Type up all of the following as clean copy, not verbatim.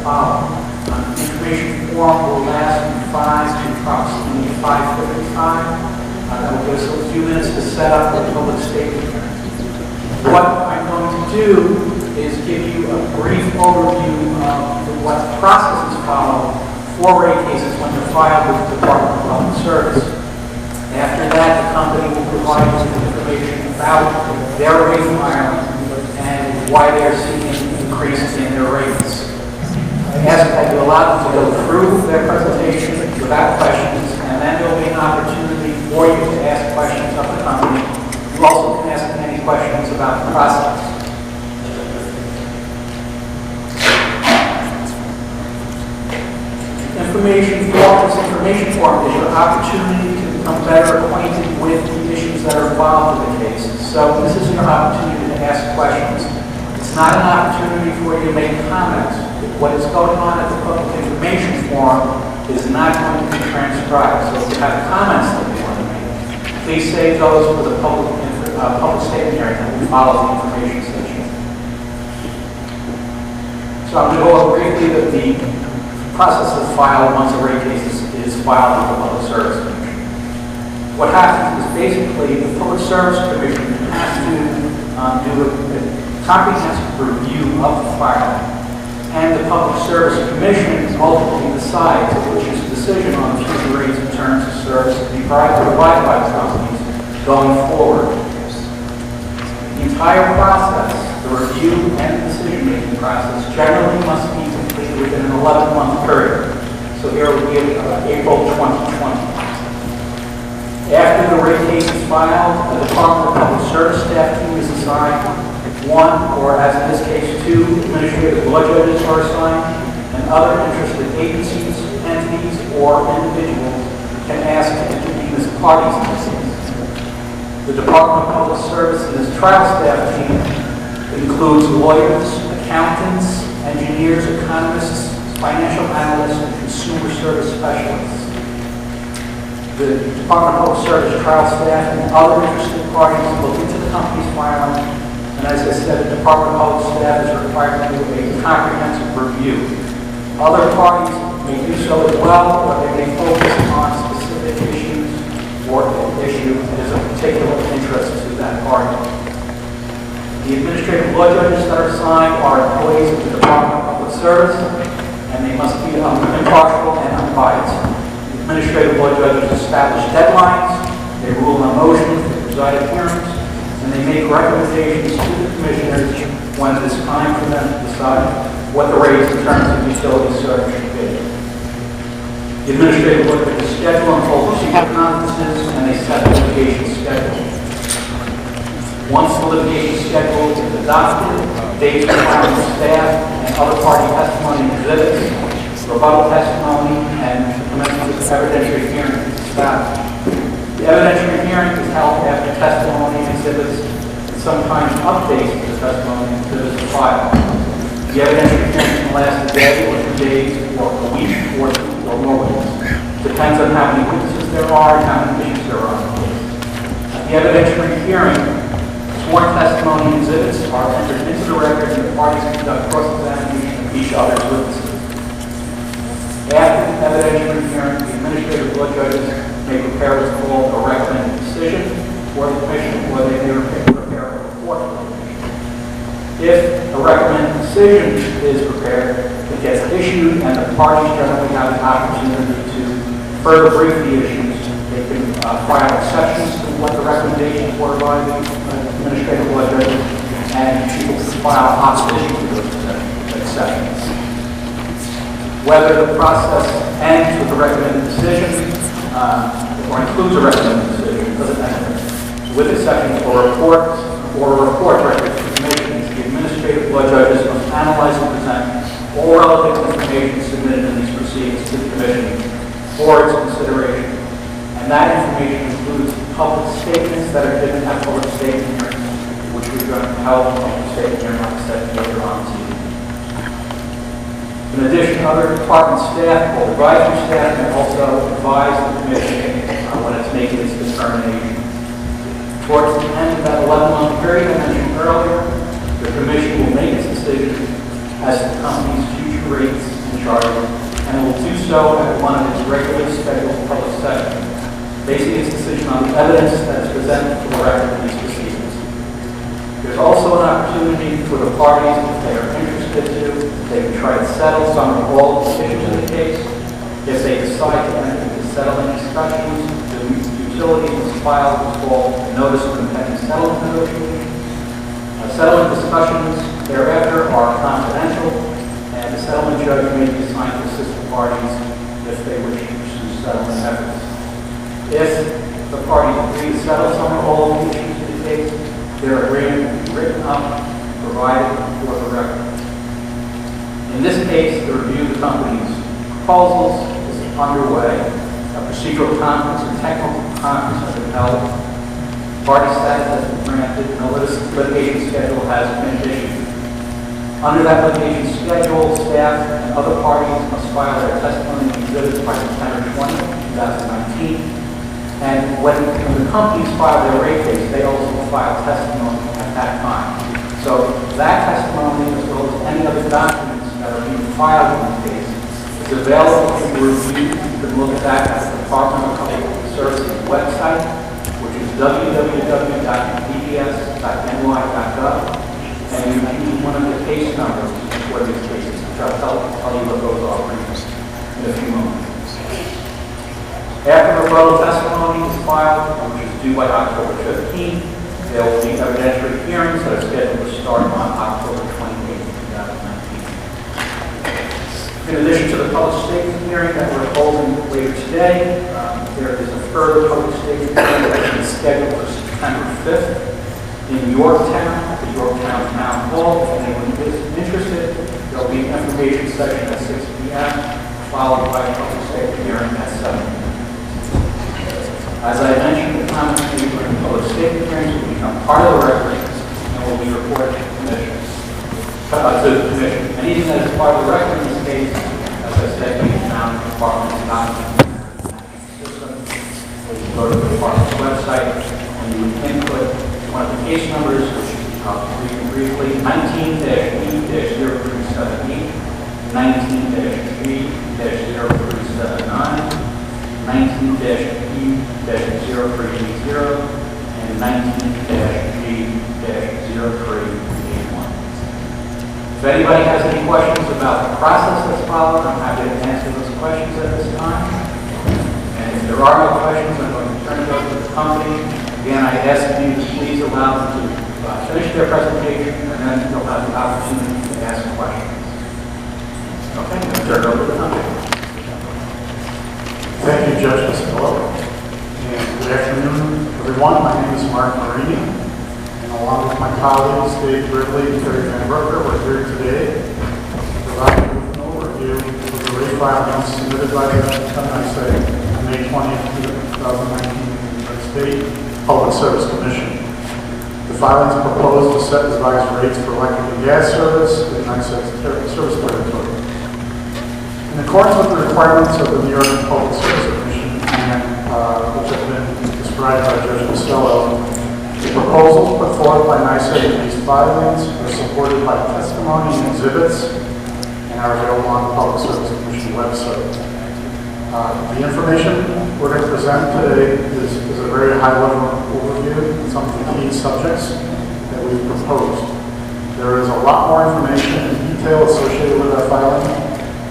follow. The information form will last from 5 to approximately 5:55. That will give us a few minutes to set up the public statement. What I'm going to do is give you a brief overview of what processes follow for rate cases when they're filed with the Department of Public Service. After that, the company will provide you with information about their rate filing and why they're seeking an increase in their rates. I ask that you allow them to go through their presentation without questions, and then there will be an opportunity for you to ask questions of the company. You also can ask any questions about the process. This information form is your opportunity to become better acquainted with the issues that are involved in the case. So this is your opportunity to ask questions. It's not an opportunity for you to make comments. What is going on at the public information form is not going to be transcribed. So if you have comments that you want to make, please save those for the public statement hearing that will follow the information section. So I'm going to go over briefly the process is filed once a rate case is filed with the Public Service Commission. What happens is basically the Public Service Commission has to do a comprehensive review of the filing, and the Public Service Commission ultimately decides which is a decision on future rates and terms of service to be provided by the companies going forward. The entire process, the review and decision-making process, generally must be completed within an 11-month period. So here will be April 2020. After the rate case is filed, the Department of Public Service staff team is assigned. One, or as in this case, 2 administrative law judges are assigned, and other interested agencies, entities, or individuals can ask to intervene as parties in this case. The Department of Public Service's trial staff team includes lawyers, accountants, engineers, economists, financial analysts, and consumer service specialists. The Department of Public Service trial staff and other interested parties look into the company's filing, and as I said, the Department of Public Staff is required to do a comprehensive review. Other parties may do so as well, or they may focus on specific issues or an issue that is of particular interest to that party. The administrative law judges that are assigned are employees of the Department of Public Service, and they must be impartial and unbiased. The administrative law judges establish deadlines, they rule on motions, they preside at hearings, and they make recommendations to the commissioners when it is time for them to decide what the rates in terms of utility service should be. The administrative law judges schedule and hold procedure conferences, and they set the litigation schedule. Once the litigation schedule is adopted, dates requiring staff and other party testimony exhibits, rebuttal testimony, and commencement of evidentiary hearing is established. The evidentiary hearing is held after testimony exhibits and sometimes updates to the testimony exhibits are filed. The evidentiary hearing can last a day or 2 days or a week or 2 or more weeks. Depends on how many witnesses there are and how many issues there are. At the evidentiary hearing, sworn testimony and exhibits are entered into the record, and the parties conduct cross-examination of each other's witnesses. After the evidentiary hearing, the administrative law judges may prepare what's called a recommended decision for the commission, or they may prepare a report for the commission. If a recommended decision is prepared, it gets issued, and the parties generally have an opportunity to further brief the issues. They can file exceptions to what the recommendations were by the administrative law judges, and people can file opposition to those exceptions. Whether the process ends with a recommended decision or includes a recommended decision doesn't matter. With exceptions or reports record to the commission, the administrative law judges must analyze and present all relevant information submitted in these proceedings to the commission for its consideration. And that information includes public statements that are given at public statement hearings, which we're going to held a public statement hearing, like I said, later on this evening. In addition, other department staff or advisory staff can also advise the commission when it's making its determination. Towards the end of that 11-month period I mentioned earlier, the commission will make its decision as to the company's future rates and charges, and will do so at one of its regularly scheduled public sessions, basing its decision on the evidence that is presented for the record in these proceedings. There's also an opportunity for the parties, if they are interested to, they can try to settle some or all of the issues in the case. If they decide to enter into settlement discussions, the utility must file what's called a notice of impending settlement negotiation. Settlement discussions thereafter are confidential, and the settlement judge may be assigned to assist the parties if they wish to pursue settlement efforts. If the parties agree to settle some or all of the issues in the case, their agreement will be written up and provided for the record. In this case, the review of the company's proposals is underway. A procedural conference and technical conference have been held. Party status has been granted, and a litigation schedule has been issued. Under that litigation schedule, staff and other parties must file their testimony and exhibits by September 20, 2019. And when the companies file their rate case, they also file testimony at that time. So that testimony, as well as any other documents that are being filed in the case, is available for review. You can look at that at the Department of Public Services website, which is www.dps.ny.gov, and you can use one of the case numbers for these cases, which I'll tell you what those are in a few moments. After rebuttal testimony is filed, which is due by October 15th, there will be evidentiary hearings that are scheduled to start on October 28th, 2019. In addition to the public statement hearing that we're holding later today, there is a further public statement hearing that is scheduled for September 5th in Yorktown, at the Yorktown Town Hall. If anyone is interested, there will be an information session at 6 p.m., followed by a public statement hearing at 7 p.m. As I mentioned, the comments made during the public statement hearings will become part of the record and will be reported to the Commission. Anything that is part of the record in this case, as I said, can be found in the Department's document system. You can go to the Department's website and you would input one of the case numbers, which I'll read briefly, 19-E-0378, 19-G-0379, 19-E-0380, and 19-G-0381. If anybody has any questions about the process that's followed, I'm happy to answer those questions at this time. And if there are no questions, I'm going to turn it over to the company. Again, I ask you to please allow them to finish their presentation, and then they'll have the opportunity to ask questions. Okay, I'm going to turn it over to the company. Thank you, Judge Costello. And good afternoon, everyone. My name is Mark Marini, and along with my colleagues, Dave Gridley and Terry Van Brooker, we're here today to provide you with an overview of the rate filings submitted by the NYSEG on May 20, 2019 in the New York State Public Service Commission. The filings propose to set revised rates for electric and gas service in NYSEG's service territory. In accordance with the requirements of the New York Public Service Commission, and which have been described by Judge Costello, the proposals put forth by NYSEG in these filings are supported by testimony and exhibits and are available on the Public Service Commission website. The information we're going to present today is a very high-level overview of some of the key subjects that we've proposed. There is a lot more information and detail associated with our filing.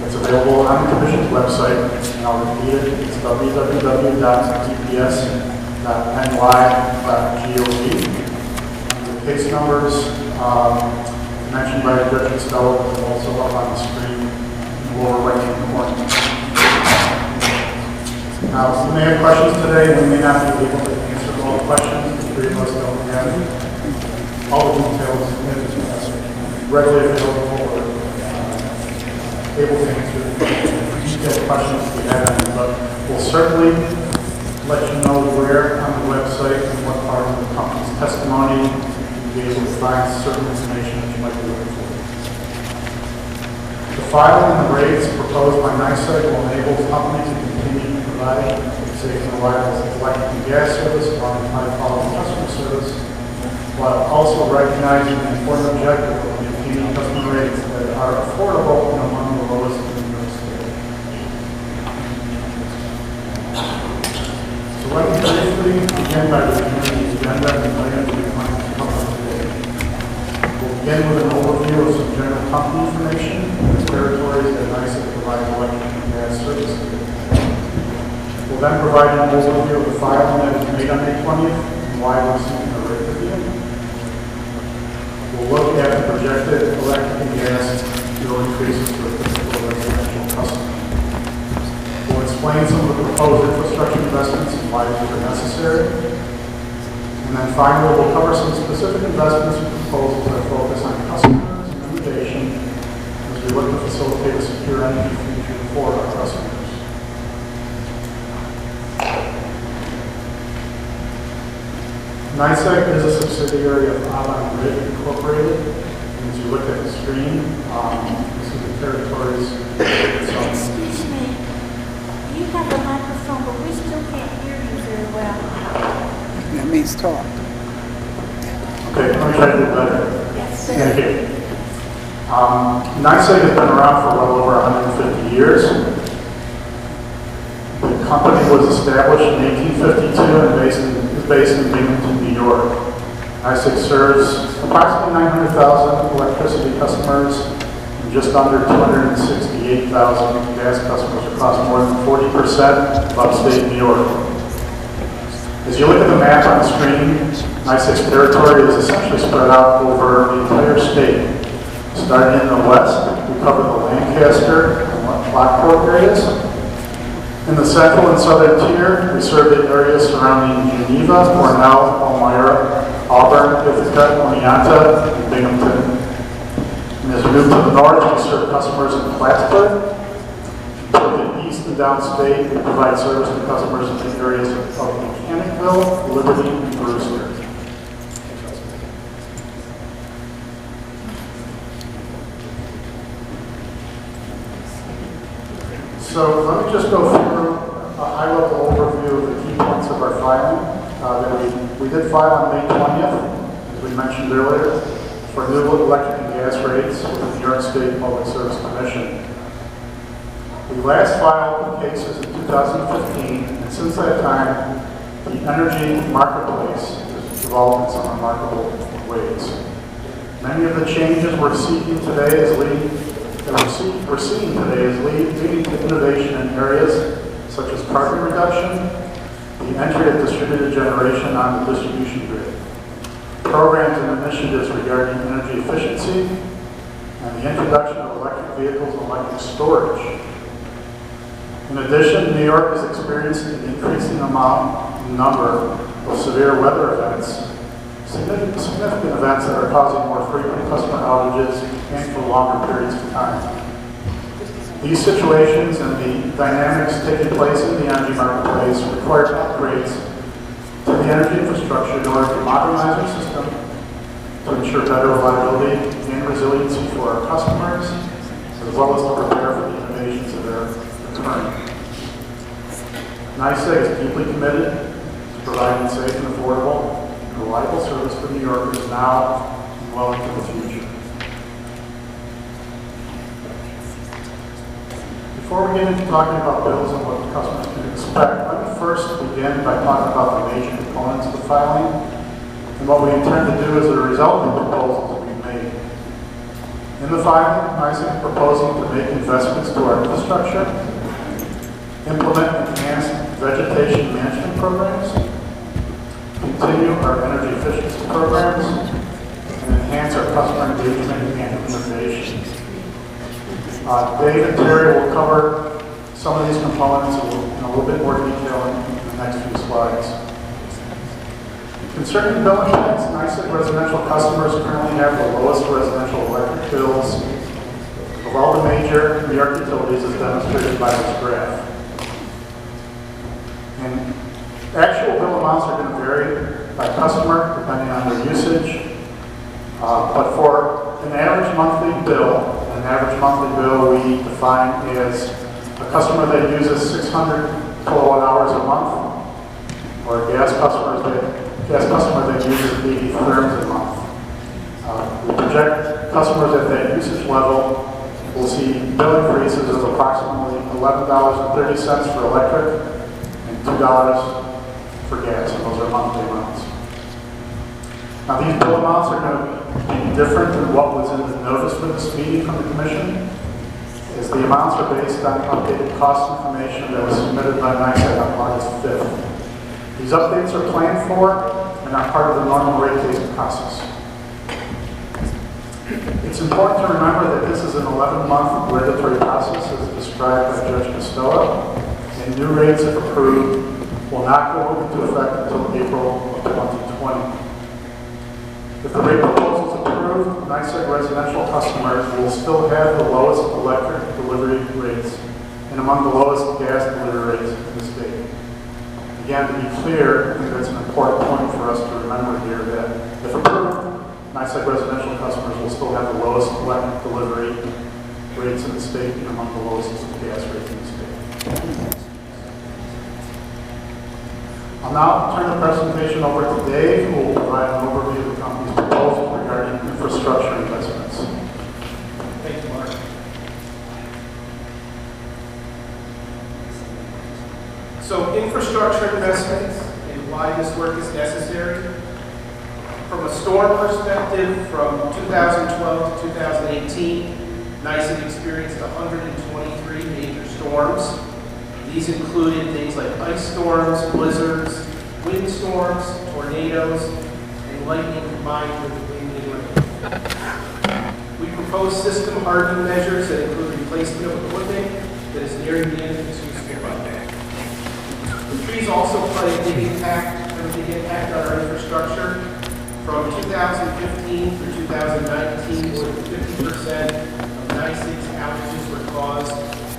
It's available on the Commission's website, and I'll repeat it. It's www.dps.ny.gov. The case numbers mentioned by Judge Costello is also up on the screen in the lower right-hand corner. Now, we may have questions today, and we may not be able to answer all the questions. The three of us don't have all the details readily available or able to answer detailed questions if we have any, but we'll certainly let you know where on the website and what part of the company's testimony you'll be able to find certain information that you might be looking for. The filing and the rates proposed by NYSEG will enable the company to continue to provide safe and reliable electric and gas service along with high-quality customer service, while also recognizing the important objective of maintaining customer rates that are affordable and among the lowest provide electric and gas services. We'll then provide an overview of the filing that was made on May 20th and why we're seeking a rate review. We'll look at the projected electric and gas bill increases for typical residential customers. We'll explain some of the proposed infrastructure investments and why these are necessary. And then finally, we'll cover some specific investments and proposals that focus on customers and innovation as we look to facilitate a secure energy future for our customers. NYSEG is a subsidiary of Grid Incorporated. And as you look at the screen, this is the territories. Excuse me. You have a microphone, but we still can't hear you very well. That means talk. Okay, let me try to do better. Yes. Thank you. NYSEG has been around for well over 150 years. The company was established in 1852 and is based in Binghamton, New York. NYSEG serves approximately 900,000 electricity customers and just under 268,000 gas customers across more than 40% of upstate New York. As you look at the map on the screen, NYSEG's territory is essentially spread out over the entire state. Starting in the west, we cover the Lancaster and Lockport areas. In the central and southern tier, we serve the areas surrounding Geneva, Cornell, Elmira, Auburn, Ithaca, Oneonta, and Binghamton. And as we move to the north, we serve customers in Plattsburgh. To the east and downstate, we provide service to customers in the areas of Mechanicville, Liberty, and Brewster. So let me just go through a high-level overview of the key points of our filing. That we did file on May 20th, as we mentioned earlier, for new electric and gas rates with the New York State Public Service Commission. We last filed cases in 2015, and since that time, the energy marketplace has evolved in some remarkable ways. Many of the changes we're seeing today is leading to innovation in areas such as carbon reduction, the entry of distributed generation on the distribution grid, programs and initiatives regarding energy efficiency, and the introduction of electric vehicles and electric storage. In addition, New York is experiencing an increasing number of severe weather events, significant events that are causing more frequent customer outages and for longer periods of time. These situations and the dynamics taking place in the energy marketplace require upgrades to the energy infrastructure in order to modernize our system to ensure better reliability and resiliency for our customers, as well as to prepare for the innovations that are occurring. NYSEG is deeply committed to providing safe and affordable and reliable service for New Yorkers now and well into the future. Before we get into talking about bills and what the customers can expect, let me first begin by talking about the major components of the filing and what we intend to do as a result of the proposals that we've made. In the filing, NYSEG is proposing to make investments to our infrastructure, implement enhanced vegetation management programs, continue our energy efficiency programs, and enhance our customer engagement and innovation. Dave and Terry will cover some of these components in a little bit more detail in the next few slides. Concerning bill impacts, NYSEG residential customers currently have the lowest residential electric bills of all the major New York utilities, as demonstrated by this graph. And actual bill amounts are going to vary by customer depending on their usage. But for an average monthly bill we define as a customer that uses 600 kilowatt hours a month, or a gas customer that uses 80 therms a month. We project customers at that usage level will see bill increases of approximately $11.30 for electric and $2 for gas, and those are monthly amounts. Now these bill amounts are going to be different than what was in the notice for this meeting from the Commission. as the amounts are based on updated cost information that was submitted by NYSEG on August 5th. These updates are planned for and are part of the normal rate case process. It's important to remember that this is an 11-month regulatory process as described by Judge Costello, and new rates, if approved, will not go into effect until April of 2020. If the rate proposal is approved, NYSEG residential customers will still have the lowest electric delivery rates and among the lowest gas delivery rates in the state. Again, to be clear, I think that's an important point for us to remember here that if approved, NYSEG residential customers will still have the lowest electric delivery rates in the state and among the lowest gas rates in the state. I'll now turn the presentation over to Dave, who will provide an overview of the company's proposal regarding infrastructure investments. Thank you, Mark. So infrastructure investments and why this work is necessary. From a storm perspective, from 2012 to 2018, NYSEG experienced 123 major storms. These included things like ice storms, blizzards, wind storms, tornadoes, and lightning combined with wind and rain. We proposed system hardening measures that include replacement of equipment that is nearing the end of its useful life. The trees also play a big impact on our infrastructure. From 2015 through 2019, more than 50% of NYSEG's outages were caused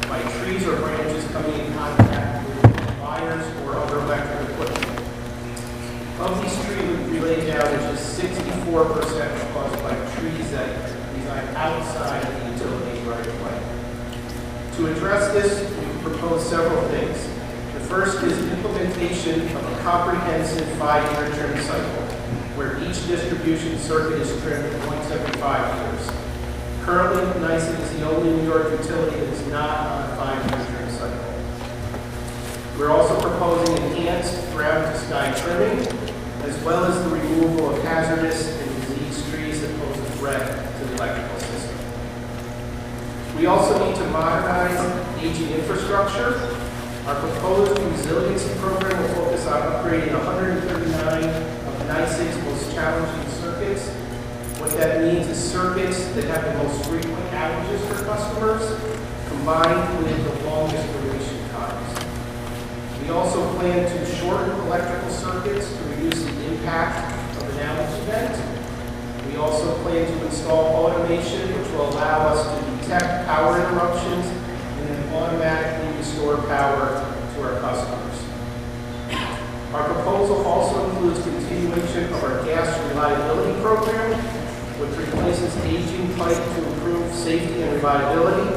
by trees or branches coming in contact with wires or other electric equipment. Of these tree-related outages, 64% are caused by trees that reside outside of the utility right of way. To address this, we propose several things. The first is implementation of a comprehensive 5-year trim cycle, where each distribution circuit is trimmed once every 5 years. Currently, NYSEG is the only New York utility that is not on a 5-year trim cycle. We're also proposing enhanced ground-to-sky trimming, as well as the removal of hazardous and diseased trees that pose a threat to the electrical system. We also need to modernize aging infrastructure. Our proposed resiliency program will focus on upgrading 139 of NYSEG's most challenging circuits. What that means is circuits that have the most frequent outages for customers, combined with the longest duration times. We also plan to shorten electrical circuits to reduce the impact of an outage event. We also plan to install automation, which will allow us to detect power interruptions and then automatically restore power to our customers. Our proposal also includes continuation of our gas reliability program, which replaces aging pipe to improve safety and reliability.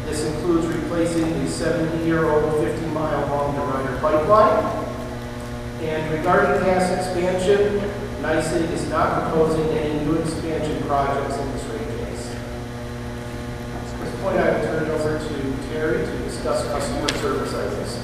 This includes replacing the 70-year-old, 50-mile-long Diviner pipeline. And regarding gas expansion, NYSEG is not proposing any new expansion projects in this rate case. At this point, I will turn it over to Terry to discuss customer service items.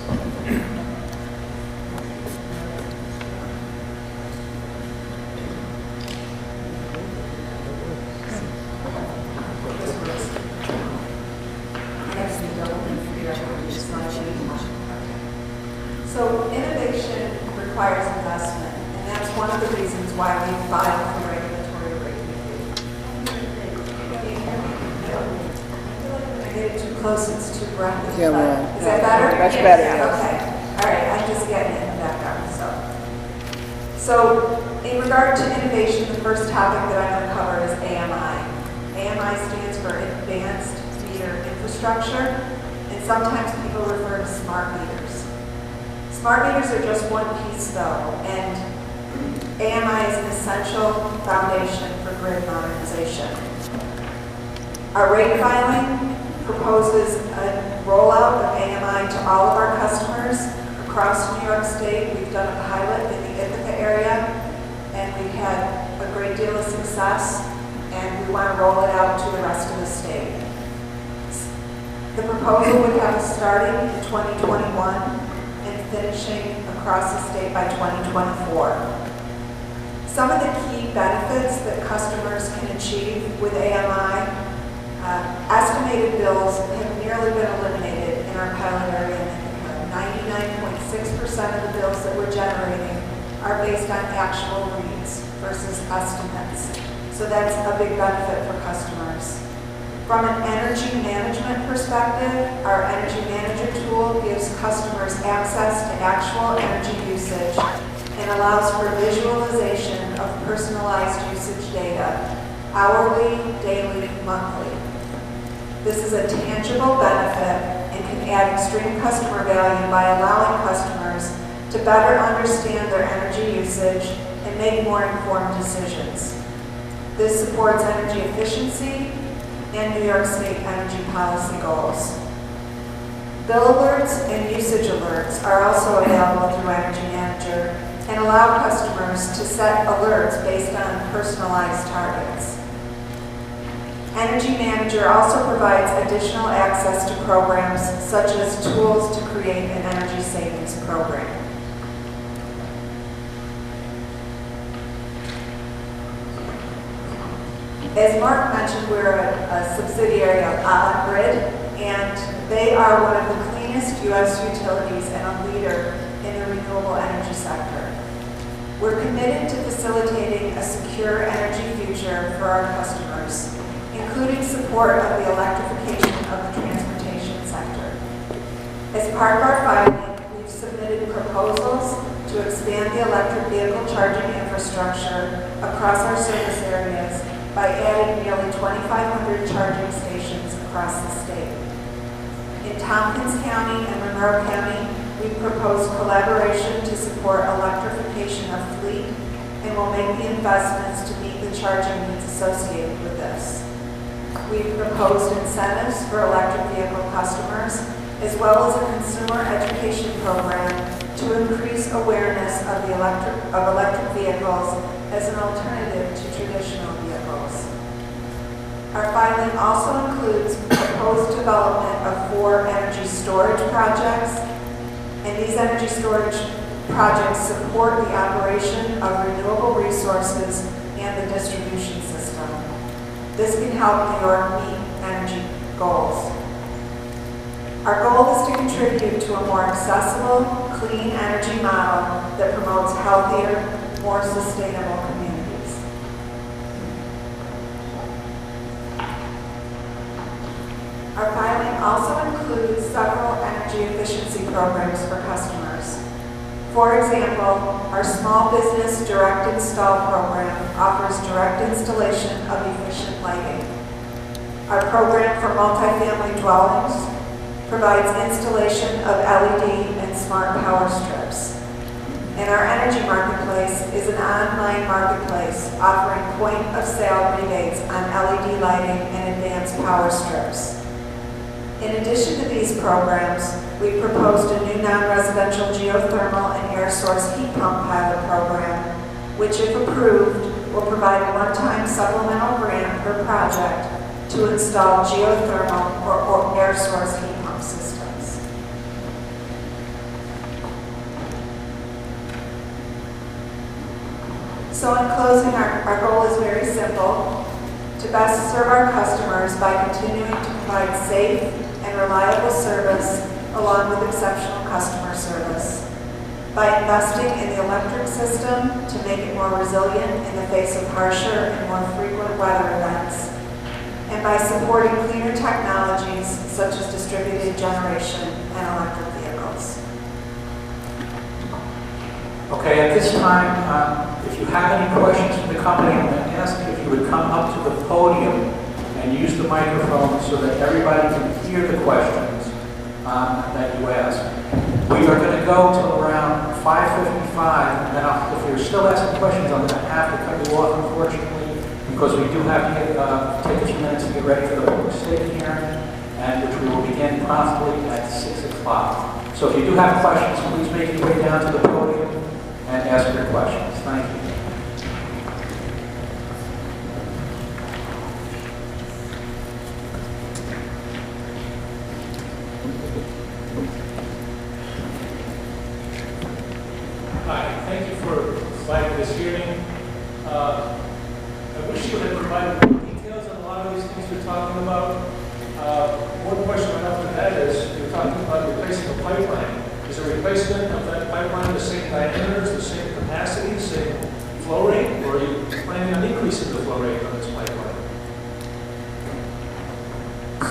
So innovation requires investment, and that's one of the reasons why we filed for regulatory rate review. I get it too close, it's too breathy. Yeah, well, is that better? Much better, yes. Okay. All right, I'm just getting it in the background. So in regard to innovation, the first topic that I'm going to cover is AMI. AMI stands for Advanced Meter Infrastructure, and sometimes people refer to smart meters. Smart meters are just one piece though, and AMI is an essential foundation for grid modernization. Our rate filing proposes a rollout of AMI to all of our customers across New York State. We've done a pilot in the Ithaca area, and we've had a great deal of success, and we want to roll it out to the rest of the state. The proposal would have us starting in 2021 and finishing across the state by 2024. Some of the key benefits that customers can achieve with AMI, estimated bills have nearly been eliminated in our pilot area in Ithaca. 99.6% of the bills that we're generating are based on actual reads versus estimates. So that's a big benefit for customers. From an energy management perspective, our Energy Manager tool gives customers access to actual energy usage and allows for visualization of personalized usage data, hourly, daily, monthly. This is a tangible benefit and can add extreme customer value by allowing customers to better understand their energy usage and make more informed decisions. This supports energy efficiency and New York State energy policy goals. Bill alerts and usage alerts are also available through Energy Manager and allow customers to set alerts based on personalized targets. Energy Manager also provides additional access to programs such as tools to create an energy savings program. As Mark mentioned, we're a subsidiary of Grid, and they are one of the cleanest U.S. utilities and a leader in the renewable energy sector. We're committed to facilitating a secure energy future for our customers, including support of the electrification of the transportation sector. As part of our filing, we've submitted proposals to expand the electric vehicle charging infrastructure across our service areas by adding nearly 2,500 charging stations across the state. In Tompkins County and Monroe County, we propose collaboration to support electrification of fleet and will make the investments to meet the charging needs associated with this. We've proposed incentives for electric vehicle customers, as well as a consumer education program to increase awareness of electric vehicles as an alternative to traditional vehicles. Our filing also includes proposed development of 4 energy storage projects, and these energy storage projects support the operation of renewable resources and the distribution system. This can help New York meet energy goals. Our goal is to contribute to a more accessible, clean energy model that promotes healthier, more sustainable communities. Our filing also includes several energy efficiency programs for customers. For example, our Small Business Direct Install program offers direct installation of efficient lighting. Our program for multifamily dwellings provides installation of LED and smart power strips. And our Energy Marketplace is an online marketplace offering point-of-sale rebates on LED lighting and advanced power strips. In addition to these programs, we proposed a new non-residential geothermal and air source heat pump pilot program, which, if approved, will provide a one-time supplemental grant per project to install geothermal or air source heat pump systems. So in closing, our goal is very simple: to best serve our customers by continuing to provide safe and reliable service along with exceptional customer service, by investing in the electric system to make it more resilient in the face of harsher and more frequent weather events, and by supporting cleaner technologies such as distributed generation and electric vehicles. Okay, at this time, if you have any questions for the company, I'm going to ask if you would come up to the podium and use the microphone so that everybody can hear the questions that you ask. We are going to go till around 5:55, and then if you're still asking questions, I'm going to have to cut you off, unfortunately, because we do have to take a few minutes to get ready for the public safety hearing, and which we will begin promptly at 6 o'clock. So if you do have questions, please make your way down to the podium and ask your questions. Thank you. Hi, thank you for inviting this hearing. I wish you had provided more details on a lot of these things we're talking about. One question I have pipeline. Is a replacement of that pipeline the same diameters, the same capacity, same flow rate, or are you planning on increasing the flow rate on this pipeline?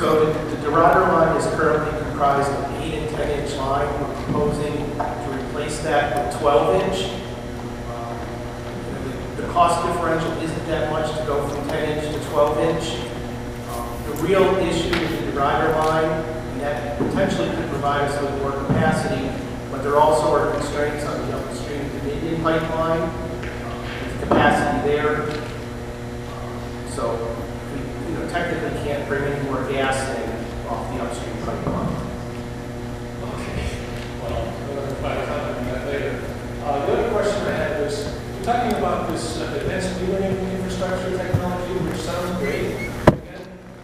So the Dorado line is currently comprised of 8 and 10-inch line. We're proposing to replace that with 12-inch. The cost differential isn't that much to go from 10-inch to 12-inch. The real issue is the Dorado line, and that potentially could provide us with more capacity, but there also are constraints on the upstream Dominion pipeline, with capacity there. So we technically can't bring any more gas in off the upstream pipeline. Okay. Well, we'll provide a comment on that later. The other question I had was, you're talking about this advanced metering infrastructure technology, which sounds great. Again,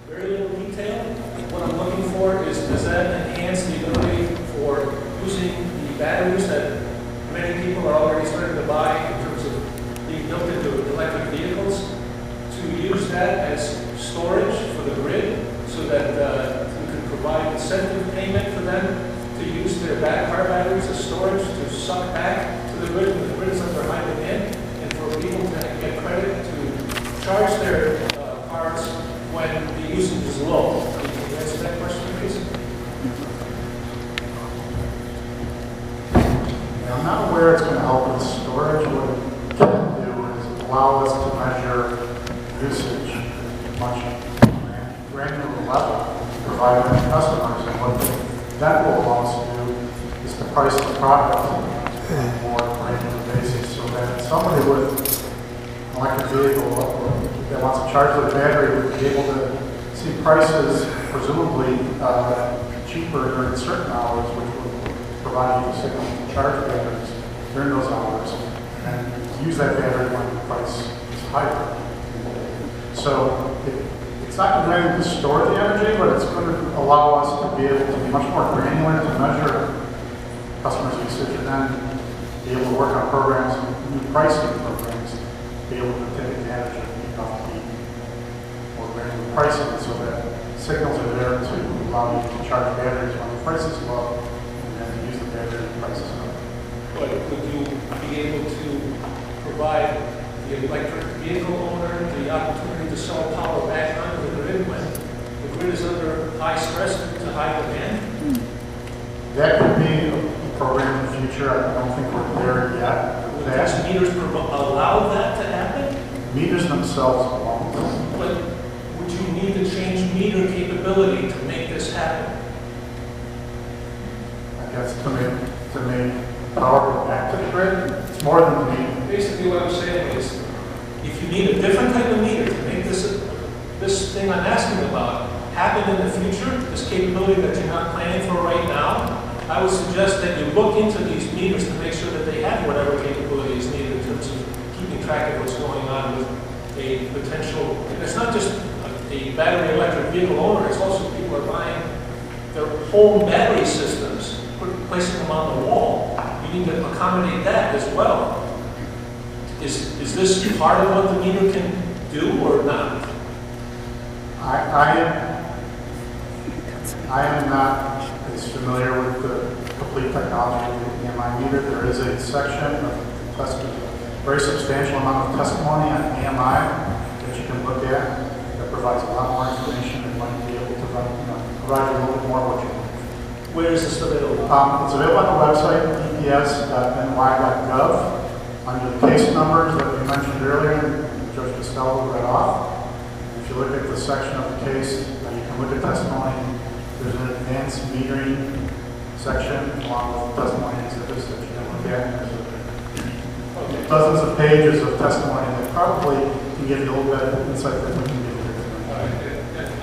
very little detail. What I'm looking for is, does that enhance the ability for using the batteries that many people are already starting to buy in terms of being built into electric vehicles, to use that as storage for the grid so that you can provide incentive payment for them to use their car batteries as storage to suck back to the grid when the grid is under high demand, and for people to get credit to charge their cars when the usage is low. Can you answer that question, please? Yeah, I'm not aware it's going to help with storage. What it can do is allow us to measure usage at a much granular level, provide our customers, and what that will allow us to do is to price the product on a more granular basis, so that somebody with an electric vehicle that wants to charge their battery would be able to see prices presumably cheaper during certain hours, which would provide you the signal to charge batteries during those hours and use that battery when the price is higher. So it's not going to store the energy, but it's going to allow us to be able to be much more granular to measure customers' usage, and then be able to work on programs, new pricing programs, be able to take advantage of the more granular pricing so that signals are there to allow you to charge batteries when the price is low, and then use the battery when the price is high. But would you be able to provide the electric vehicle owner the opportunity to sell power back onto the grid when the grid is under high stress to high demand? That could be a program in the future. I don't think we're there yet. Would these meters allow that to happen? Meters themselves won't. But would you need to change meter capability to make this happen? I guess to make power go back to the grid, it's more than the meter. Basically what I'm saying is, if you need a different type of meter to make this thing I'm asking about happen in the future, this capability that you're not planning for right now, I would suggest that you look into these meters to make sure that they have whatever capability is needed in terms of keeping track of what's going on with a potential, and it's not just a battery electric vehicle owner, it's also people are buying their home battery systems, placing them on the wall. You need to accommodate that as well. Is this part of what the meter can do or not? I am not as familiar with the complete technology of the AMI meter. There is a section of a very substantial amount of testimony on AMI that you can look at that provides a lot more information and might be able to provide you a little bit more what you want. Where is this available? It's available on the website, eps.ny.gov, under the case numbers that we mentioned earlier, Judge Costello read off. If you look at the section of the case, you can look at testimony. There's an advanced metering section along with testimony exhibits that you can look at. There's dozens of pages of testimony that probably can give you a little bit of insight that we can give you.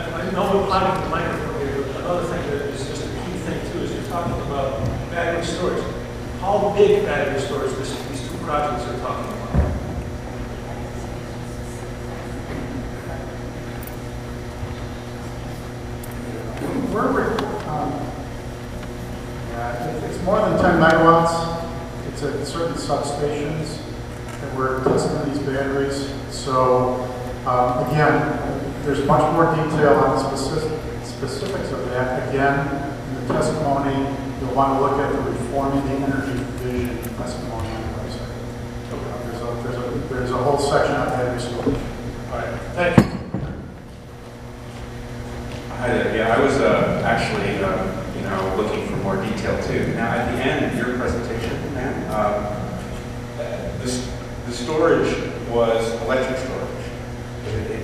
I know we're planning the microphone here, but another thing that is just a key thing too is you're talking about battery storage. How big battery storage these two projects are talking about? It's more than 10 megawatts. It's at certain substations that we're testing these batteries. So again, there's much more detail on the specifics of that. Again, in the testimony you'll want to look at the Reforming the Energy Division testimony on the website. There's a whole section on that restoration. All right, thank you. Hi there. Yeah, I was actually, looking for more detail too. Now, at the end of your presentation, ma'am, the storage was electric storage.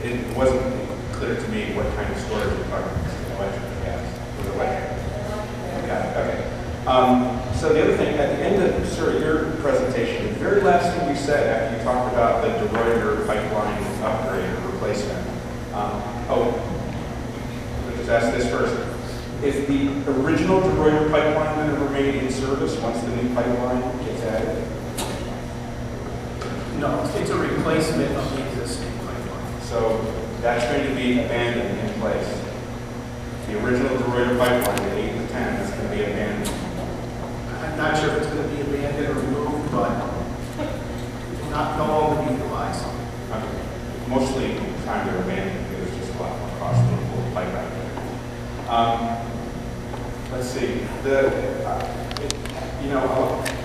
It wasn't clear to me what kind of storage you're talking about. Electric, gas, was it electric? Yeah, okay. So the other thing, at the end of, sir, your presentation, the very last thing you said after you talked about the DeRuyter pipeline upgrade or replacement. Let me just ask this first. Is the original DeRuyter pipeline going to remain in service once the new pipeline gets added? No, it's a replacement of the existing pipeline. So that's going to be abandoned in place. The original DeRuyter pipeline, the 8 and the 10, is going to be abandoned. I'm not sure if it's going to be abandoned or removed, but no longer be utilized. Mostly time to abandon because it's just a lot more costly to pull the pipe out. Let's see.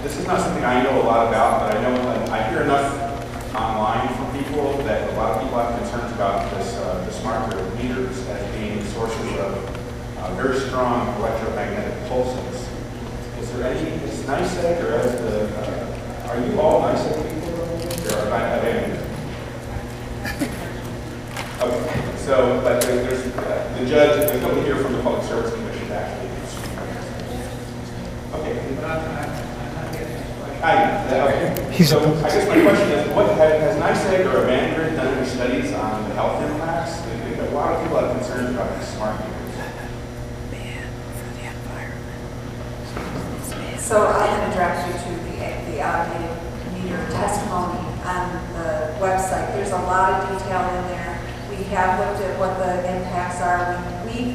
This is not something I know a lot about, but I know I hear enough online from people that a lot of people have concerns about this, the smart meters as being sources of very strong electromagnetic pulses. Is there any, is NYSEG or as the, are you all NYSEG people? Or are not okay, so, but there's the judge, there's nobody here from the Public Service Commission to actually. Okay. Okay. So I guess my question is, what has NYSEG or Avangrid done any studies on the health impacts? A lot of people have concerns about these smart meters. So I'm going to direct you to the automated meter testimony on the website. There's a lot of detail in there. We have looked at what the impacts are. We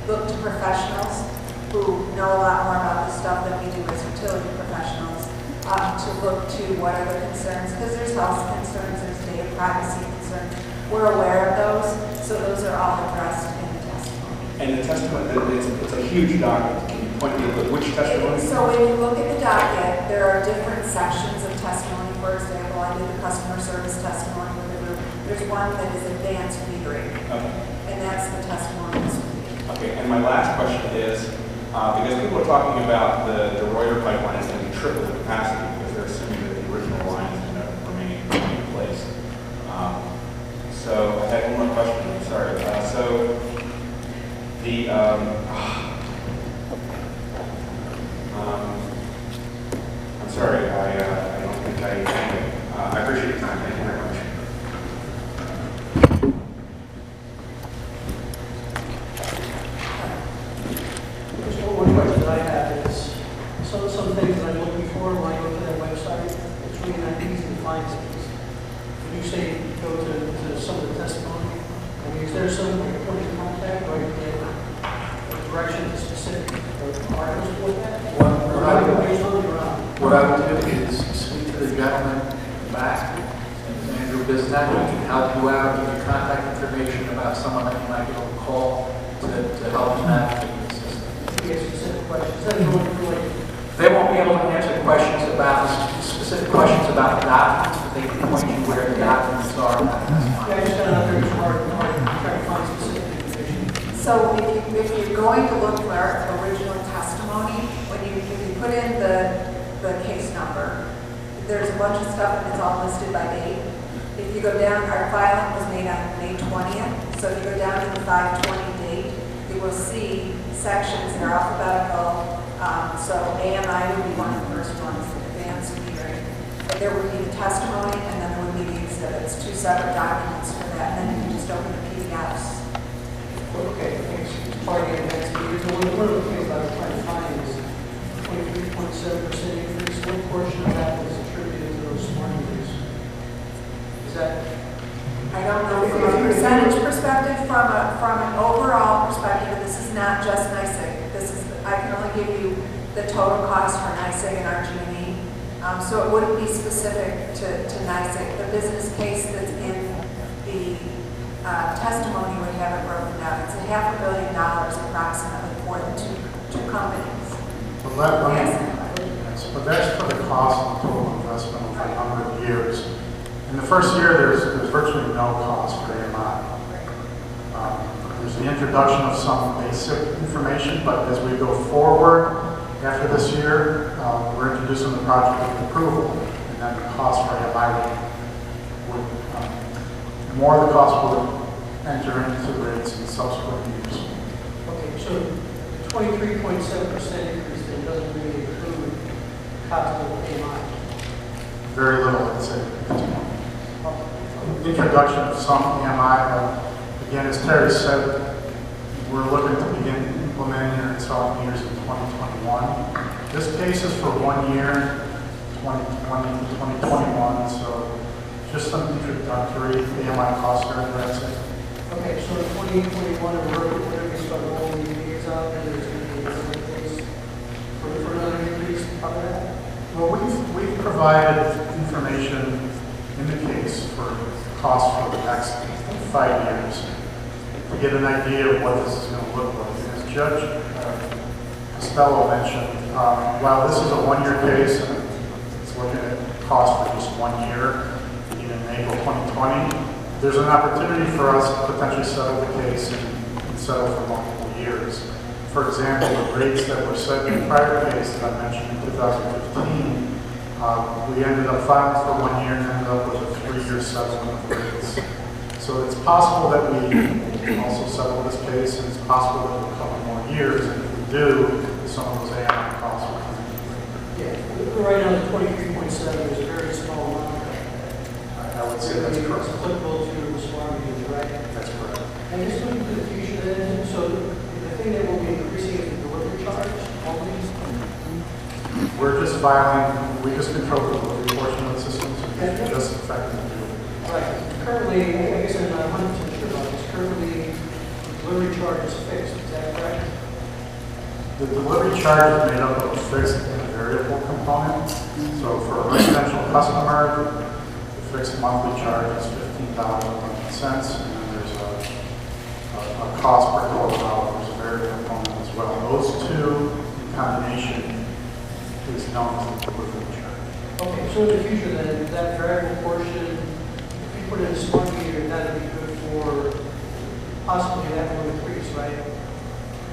look to professionals who know a lot more about this stuff than we do as utility professionals to look to what are the concerns, because there's health concerns, there's data privacy concerns. We're aware of those, so those are all addressed in the testimony. And the testimony, it's a huge document. Can you point me to which testimony? So when you look at the docket, there are different sections of testimony. For example, I did the customer service testimony with the group. There's one that is advanced metering, and that's the testimony. Okay, and my last question is, because people are talking about the DeRuyter pipeline is going to be triple the capacity because they're assuming that the original line is going to remain in place. So I had one more question. I'm sorry. So the I'm sorry. I don't think I appreciate your time. Thank you very much. One question that I have is, some things that I'm looking for when I go to their website, it's really not easy to find things. When you say go to some of the testimony, I mean, is there some like a point of contact or you get a direction to specific articles for that? What I would do is speak to the gentleman in the back, and Andrew Bisnet, who can help you out, give you contact information about someone that you might be able to call to help you navigate the system. Specific questions. Then you want to really They won't be able to answer questions about specific questions about the documents, but they can point you where the documents are. I just got out there, it's hard to try to find specific information. So if you're going to look for original testimony, if you put in the case number, there's a bunch of stuff and it's all listed by date. If you go down, our filing was made on May 20th, so if you go down to the 5/20 date, you will see sections that are alphabetical. So AMI would be one of the first ones, advanced metering. But there would be the testimony, and then there would be the exhibits, two separate documents for that, and then you can just open the PDFs. Okay, thanks. Part of the advanced meters. One of the things I was trying to find is 23.7% increase. What portion of that is attributed to those smart meters? Is that? I don't know from a percentage perspective, from an overall perspective, this is not just NYSEG. I can only give you the total cost for NYSEG and RG&E. So it wouldn't be specific to NYSEG. The business case that's in the testimony would have it broken down. It's $500 million approximately for the two companies. Yes, but that's for the cost and total investment over a number of years. In the first year, there's virtually no cost for AMI. There's the introduction of some basic information, but as we go forward after this year, we're introducing the project with approval, and then the cost for AMI would more of the cost would enter into rates in subsequent years. Okay, so the 23.7% increase then doesn't really include cost of AMI. Very little, I'd say. Introduction of some AMI, again, as Terry said, we're looking to begin implementing and installing meters in 2021. This case is for 1 year, 2020 to 2021, so just some introductory AMI costs are addressing. Okay, so in 2021, we're going to start rolling these meters out, and there's going to be another case for another increase to cover that? Well, we've provided information in the case for costs for the next 5 years to get an idea of what this is going to look like. And as Judge Costello mentioned, while this is a 1-year case and it's looking at cost for just 1 year, in April 2020, there's an opportunity for us to potentially settle the case and settle for multiple years. For example, the rates that were set in the prior case that I mentioned in 2015, we ended up filing for 1 year and ended up with a 3-year settlement of rates. So it's possible that we also settle this case, and it's possible that we'll couple more years, and if we do, some of those AMI costs will come into play. Yeah, right now the 23.7 is a very small amount. I would say that's It's correct. applicable to the smart meters, right? That's correct. And just looking to the future then, so the thing that will be increasing is the delivery charge only? We're just filing, we just control the delivery portion of the system, so we just affect the delivery. Right. Currently, I guess I'm not 100% sure about this, currently the delivery charge is fixed, is that correct? The delivery charge is made up of a fixed and a variable component. So for a residential customer, the fixed monthly charge is $15.11, and then there's a cost per kilowatt hour. There's a variable component as well. Those two in combination is known as the delivery charge. Okay, so in the future then, that variable portion, if you put in a smart meter, that would be good for possibly that will increase, right?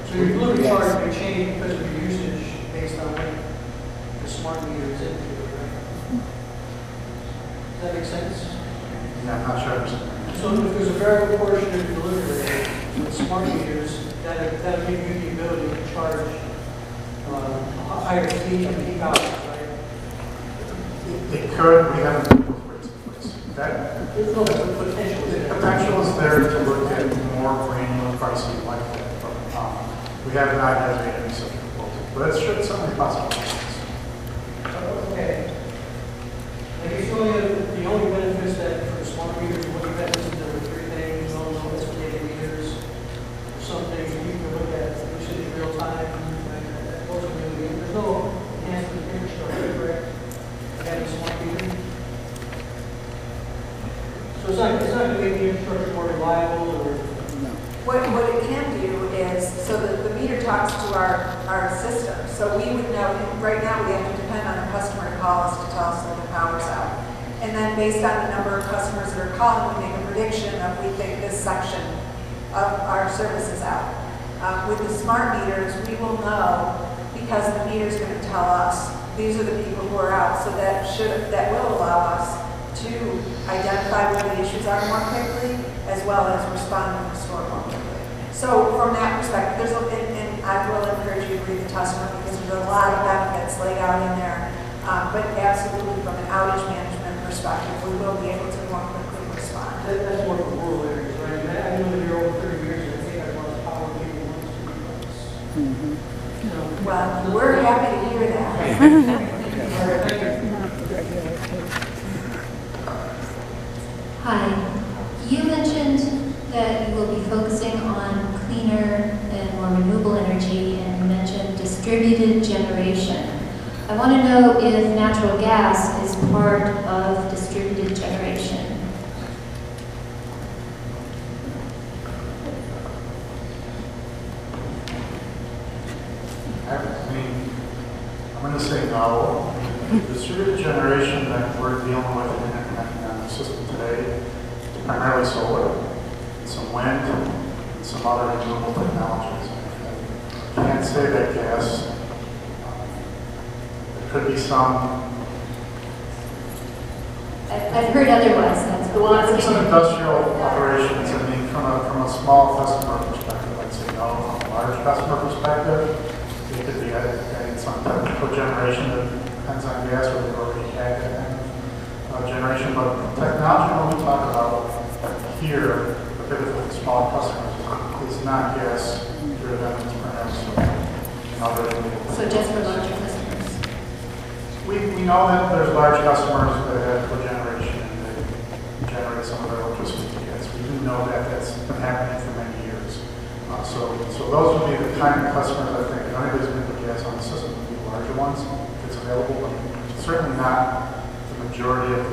So your delivery Yes. charge may change because of your usage based on what the smart meter is into, right? Does that make sense? Yeah, I'm not sure. So if there's a variable portion of your delivery rate with smart meters, that'll give you the ability to charge a higher fee on peak hours, right? It could, we haven't put those rates in place. That, There's no potential the there. potential is there to look at more granular pricing like that, but we have not had any such proposal. But it should certainly possible. Okay. I guess the only benefits that for smart meters, what you had listed, there were 3 things, no estimated meters, some things you can look at usage in real time, and those are really, there's no enhancement of infrastructure, correct? Having a smart meter. So it's not going to make the infrastructure more reliable or. What it can do is, so that the meter talks to our system. So we would know, right now we have to depend on a customer to call us to tell us that the power's out. And then based on the number of customers that are calling, we make a prediction of we think this section of our service is out. With the smart meters, we will know because the meter's going to tell us these are the people who are out. So that will allow us to identify where the issues are more quickly, as well as respond and restore more quickly. So from that perspective, and I will encourage you to read the testimony because there's a lot of benefits laid out in there. But absolutely, from an outage management perspective, we will be able to more quickly respond. That's more for rural areas, right? I know that you're over 30 years, and I think I've lost power people once or twice. Well, we're happy to hear that. All right, thank you. Hi. You mentioned that you will be focusing on cleaner and more renewable energy, and you mentioned distributed generation. I want to know if natural gas is part of distributed generation. I mean, I'm going to say no. The distributed generation that we're dealing with in the system today is primarily solar, and some wind, and some other renewable technologies. I can't say that gas. There could be some. I've heard otherwise. That's Well, I think some asking. industrial operations. I mean, from a small customer perspective, I'd say no. From a large customer perspective, it could be adding some type of cogeneration that depends on gas, or they've already had that kind of generation. But technology, when we talk about here, particularly with small customers, is not gas driven. It's primarily solar and other renewable. So just for larger customers. We know that there's large customers that have cogeneration and they generate some of their electricity with gas. We do know that that's been happening for many years. So those would be the kind of customers, I think, if anybody's going to put gas on the system, would be the larger ones if it's available, but certainly not the majority of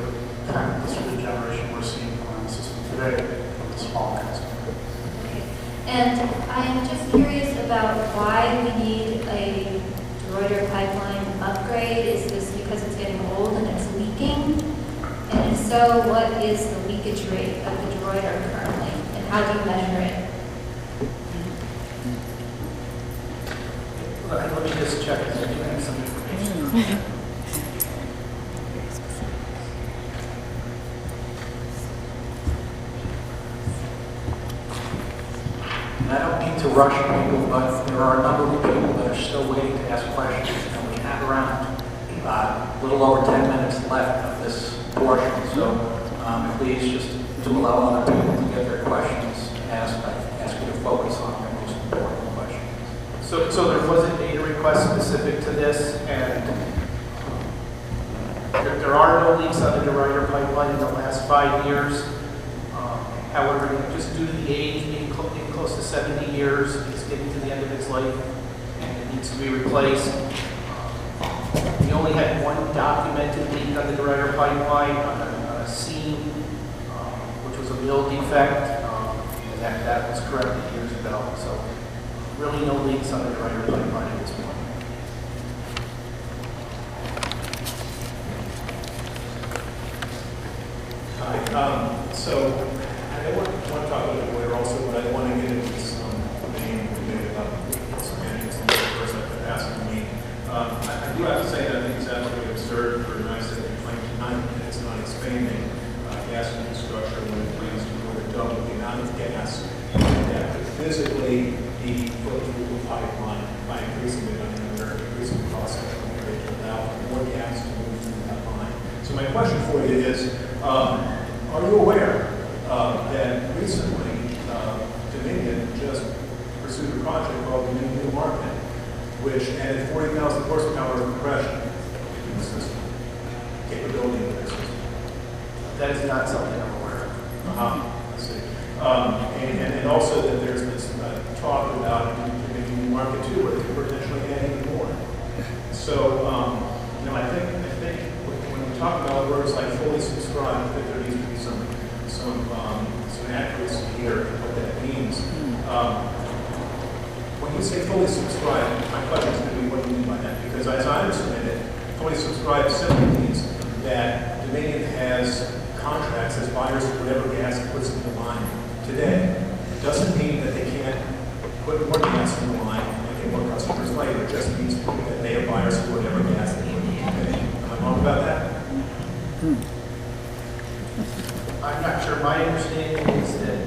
the kind of distributed generation we're seeing on the system today from the small customers. And I'm just curious about why we need a Detroiter pipeline upgrade. Is this because it's getting old and it's leaking? And if so, what is the leakage rate of the Detroiter currently? And how do you measure it? Let me just check. I do have some information. And I don't mean to rush people, but there are a number of people that are still waiting to ask questions, and we have around a little over 10 minutes left of this portion. So please just to allow other people to get their questions asked, I ask you to focus on your most important questions. So there was a data request specific to this, and there are no leaks on the DeRuyter pipeline in the last 5 years. However, just due to the age, being close to 70 years, it's getting to the end of its life, and it needs to be replaced. We only had one documented leak on the DeRuyter pipeline on a seam, which was a mill defect, and that was corrected years ago. So really no leaks on the DeRuyter pipeline at this point. Hi. So I want to talk about the lawyer also, but I want to get into some main debate about some management first after asking me. I do have to say that I think it's absolutely absurd for NYSEG to claim tonight that it's not expanding gas infrastructure when it plans to go to double the amount of gas that could physically be put through the pipeline by increasing the diameter, increasing the cross section area to allow more gas to move through that line. So my question for you is, are you aware that recently Dominion just pursued a project called the New Market, which added 40,000 horsepower of compression to the system, capability of the system? That is not something I'm aware of. I see. And also that there's this talk about the New Market too, where they could potentially add even more. So, I think when we talk about words like fully subscribed, I think there needs to be some accuracy here in what that means. When you say fully subscribed, my question is going to be, what do you mean by that? Because as I understand it, fully subscribed simply means that Dominion has contracts as buyers of whatever gas it puts in the line today. It doesn't mean that they can't put more gas in the line and get more customers later. It just means that they are buyers of whatever gas they put in today. Am I wrong about that? I'm not sure. My understanding is that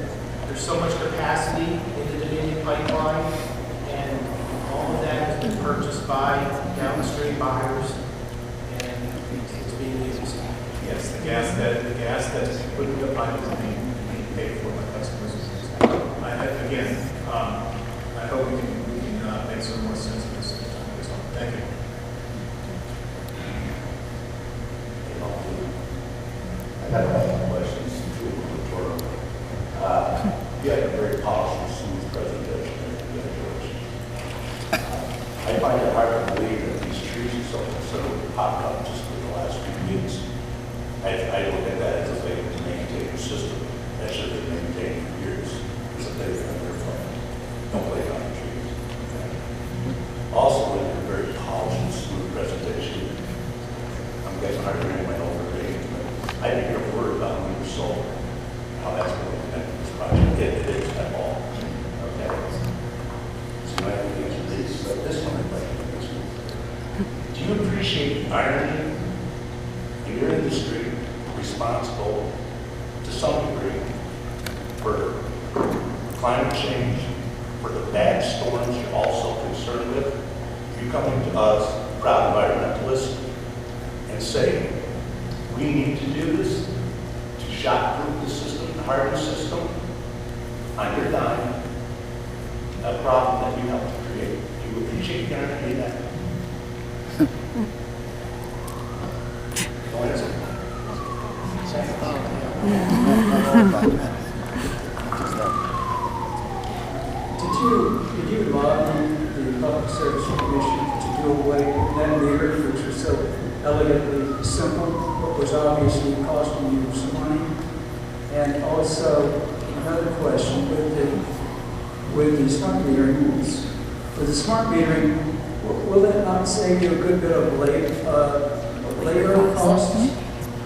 there's so much capacity in the Dominion pipeline, and all of that has been purchased by downstream buyers, and it's being used. Yes, the gas that's put in the pipe is being paid for by customers. I hope we can make some more sense of this. Thank you. I got a lot of questions to Victoria. You had a very polished and smooth presentation. I find it hard to believe that these trees and so on popped up just in the last few weeks. I look at that as a failure to maintain a system that should have been maintained for years. It's a failure on their part. Don't play on the trees. Also, in a very polished and smooth presentation, you appreciate irony in your industry responsible to some degree for climate change, for the bad storms you're also concerned with? You coming to us, proud environmentalists, and say, we need to do this to shockproof the system, the harden system, on your dime, a problem that you helped to create. You appreciate the irony in that? Don't answer. Did you lobby the Public Service Commission to do away with net metering, which was so elegantly simple, but was obviously costing you some money? And also, another question, with the smart metering, with the smart metering, will that not save you a good bit of labor costs?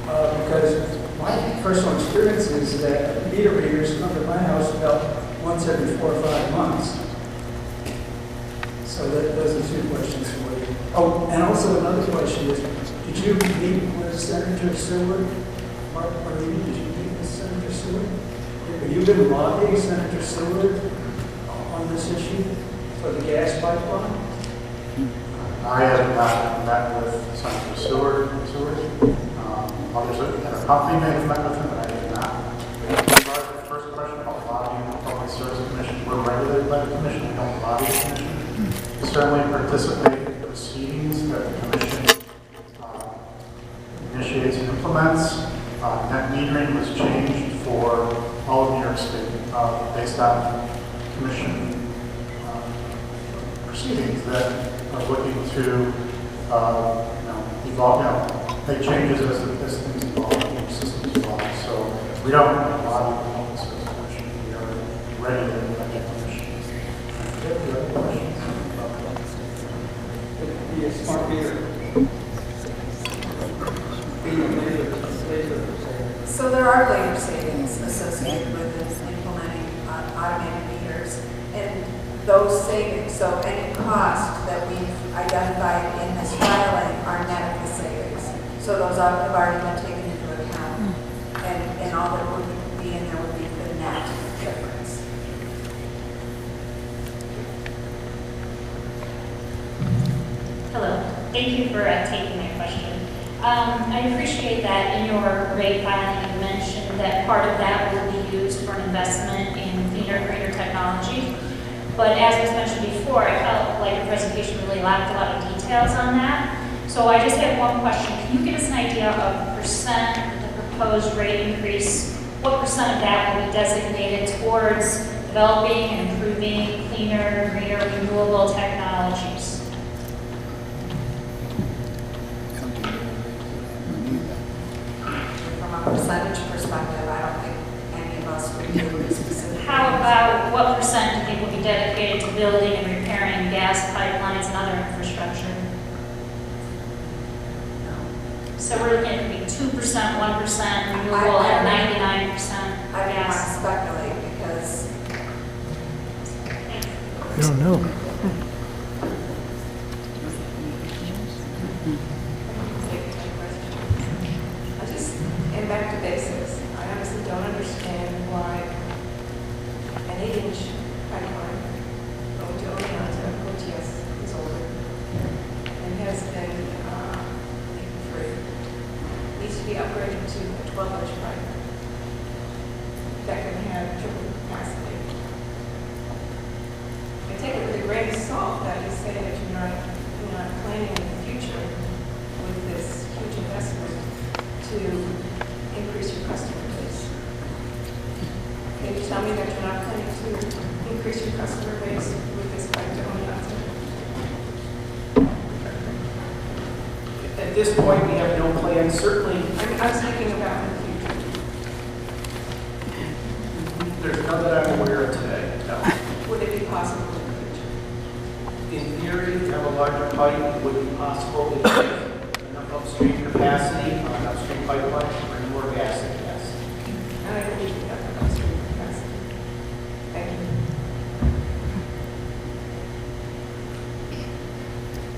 Because my personal experience is that meter readers come to my house about once every 4 or 5 months. So those are two questions for you. Oh, and also another question is, did you meet with Senator Seward? Mark Marini, did you meet with Senator Seward? Have you been lobbying Senator Seward on this issue for the gas pipeline? I have not met with Senator Seward. Others in our company may have met with him, but I did not. As far as the first question about lobbying the Public Service Commission, we're regulated by the Commission, we don't lobby the Commission. We certainly participate in proceedings that the Commission initiates and implements. Net metering was changed for all of New York State based on Commission proceedings that are looking to evolve, make changes as things evolve, systems evolve. So we don't lobby the Public Service Commission. We are regulated by the Commission. Do you have other questions? Be a smart meter. So there are labor savings associated with implementing automated meters, and those savings, so any cost that we've identified in this filing are net of the savings. So those have already been taken into account, and all that would be in there would be the net difference. Hello. Thank you for taking my question. I appreciate that in your rate filing you mentioned that part of that will be used for an investment in cleaner, greener technology. But as was mentioned before, I felt like your presentation really lacked a lot of details on that. So I just had one question. Can you give us an idea of percent of the proposed rate increase? What percent of that will be designated towards developing and improving cleaner, greener, renewable technologies? From a percentage perspective, I don't think any of us would be able to specific. How about what percent do you think will be dedicated to building and repairing gas pipelines and other infrastructure? So we're looking at maybe 2%, 1% renewable, and 99% I don't want to gas. speculate because I don't know. and back to basics. I honestly don't understand why an 8-inch pipeline going to Oneonta, OTS is older and has been leak-free. Needs to be upgraded to a 12-inch pipe that can have triple capacity. I take it with a grain of salt that you say that you're not planning in the future with this huge investment to increase your customer base. Can you tell me that you're not planning to increase your customer base with this pipe to Oneonta? At this point, we have no plan, certainly. I was thinking about in the future. There's none that I'm aware of today, no. Would it be possible in the future? In theory, to have a larger pipe would be possible if there's enough upstream capacity on upstream pipelines to bring more gas and gas. And I believe we have enough upstream capacity. Thank you.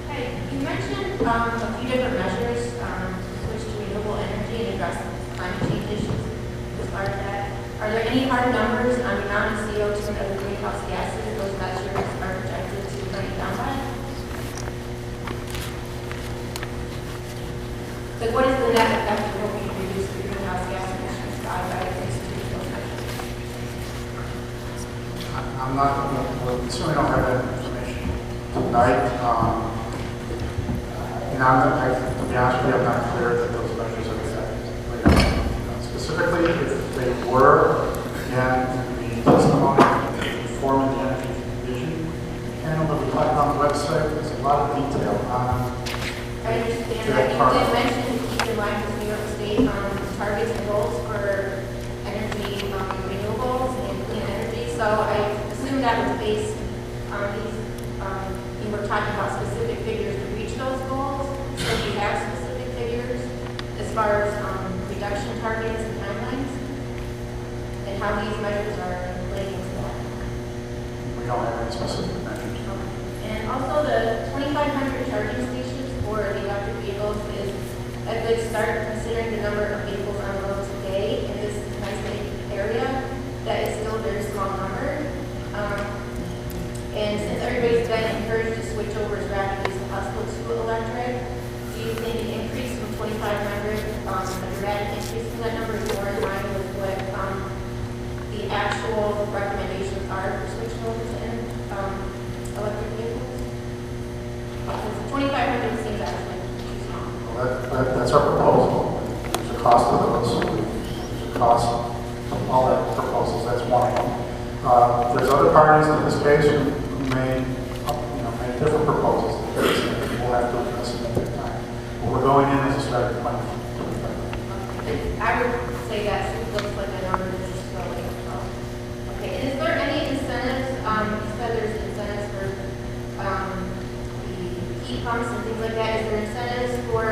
Hi, you mentioned a few different measures, switch to renewable energy and address climate change issues as part of that. Are there any hard numbers on the amount of CO2 and other greenhouse gases those measures are projected to bring it down by? Like, what is the net effect of what we reduce the greenhouse gas emissions by executing those measures? I'm not, we certainly don't have that information tonight. And to be honest with you, I'm not clear that those measures are exactly specifically if they were, again, in the testimony, forming the energy vision panel that we talked about on the website, there's a lot of detail on I understand that. You did mention to keep in line with New York State targets and goals for energy renewables and clean energy. So I assume that was based on these, you were talking about specific figures to reach those goals. So do you have specific figures as far as reduction targets and timelines? And how these measures are relating to that? We don't have any specific measures. And also the 2,500 charging stations for the electric vehicles is a good start considering the number of vehicles on the road today in this nice big area. That is still a very small number. And since everybody's been encouraged to switch over as rapidly as possible to electric, do you think an increase from 2,500, a dramatic increase in that number is more in line with what the actual recommendations are for switching over to electric vehicles? Because 2,500 seems actually too small. Well, that's our proposal. There's a cost of those. There's a cost of all the proposals. That's one of them. There's other parties in this case who may, make different proposals. We'll have to address it at that time. But we're going in as a starting point. I would say that looks like a number that's just going up. Okay, and is there any incentives, you said there's incentives for the heat pumps and things like that. Is there incentives for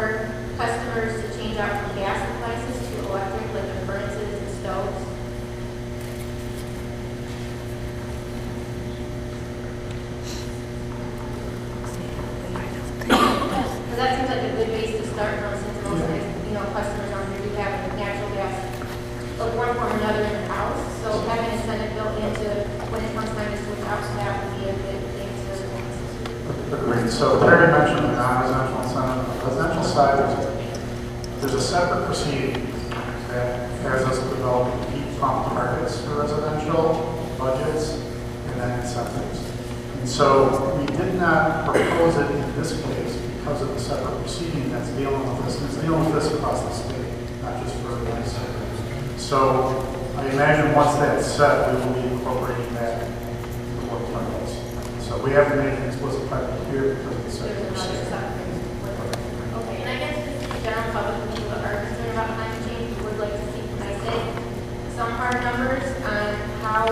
customers to change out from gas appliances to electric, like the furnaces and stoves? Because that seems like a good base to start from, since most customers on here do have natural gas of one form or another in their house. So having an incentive built into when it comes time to switch out, so that would be a good thing to. Agreed. So Terry mentioned the non-residential incentive. On the residential side, there's a separate proceeding that has us develop heat pump targets for residential budgets and then incentives. And so we did not propose it in this case because of the separate proceeding that's dealing with this. And it's dealing with this across the state, not just for NYSEG. So I imagine once that's set, we will be incorporating that in the work targets. So we have to make an explicit part here because of the separate proceeding. Okay, and I guess just the general public, people that are concerned about climate change, would like to see NYSEG some hard numbers on how,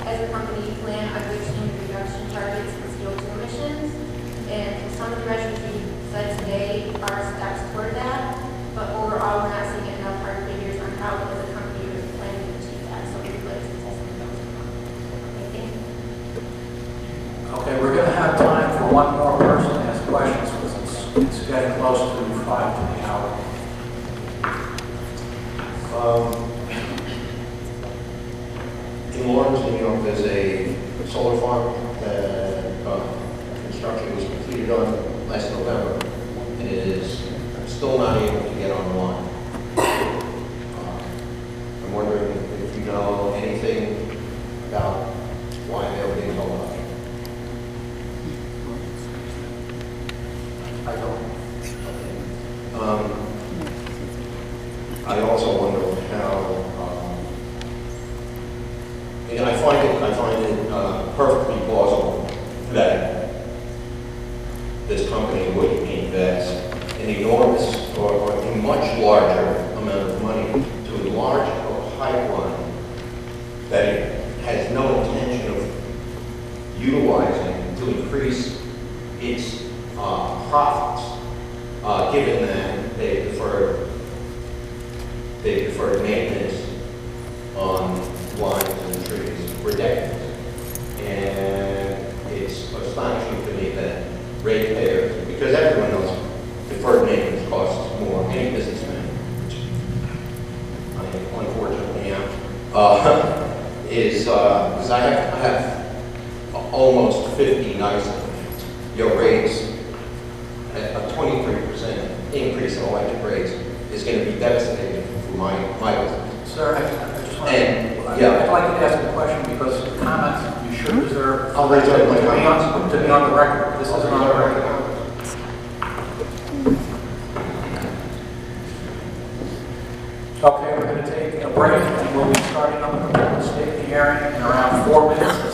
as a company, you plan on reaching reduction targets in CO2 emissions. And some of the measures you said today are steps toward that, but overall, we're not seeing enough hard figures on how, as a company, you're planning to achieve that. So we'd like to test those. Okay, thank you. Okay, we're going to have time for one more person to ask questions because it's getting close to 5 to the hour. In Lawrence, New York, there's a solar farm that construction was completed on last November, and it is still not able to get online. I'm wondering if you know anything about why they're being held up. I don't. I also wonder how. I find it perfectly plausible that this company would invest an enormous or a much larger amount of money to enlarge a pipeline that it has no intention of utilizing to increase its profits, given that they deferred maintenance on lines and trees for decades. And it's astonishing to me that ratepayers, because everyone knows because I have almost 50 NYSEG. Your rates, a 23% increase in electric rates is going to be devastating for my business. Sir, I just want And, yeah. I'd like to ask a question because the comments you should deserve I'll raise up my to be on the record. This isn't on the record. Okay, we're going to take a break and we'll be starting on the proposed state of the hearing in around 4 minutes.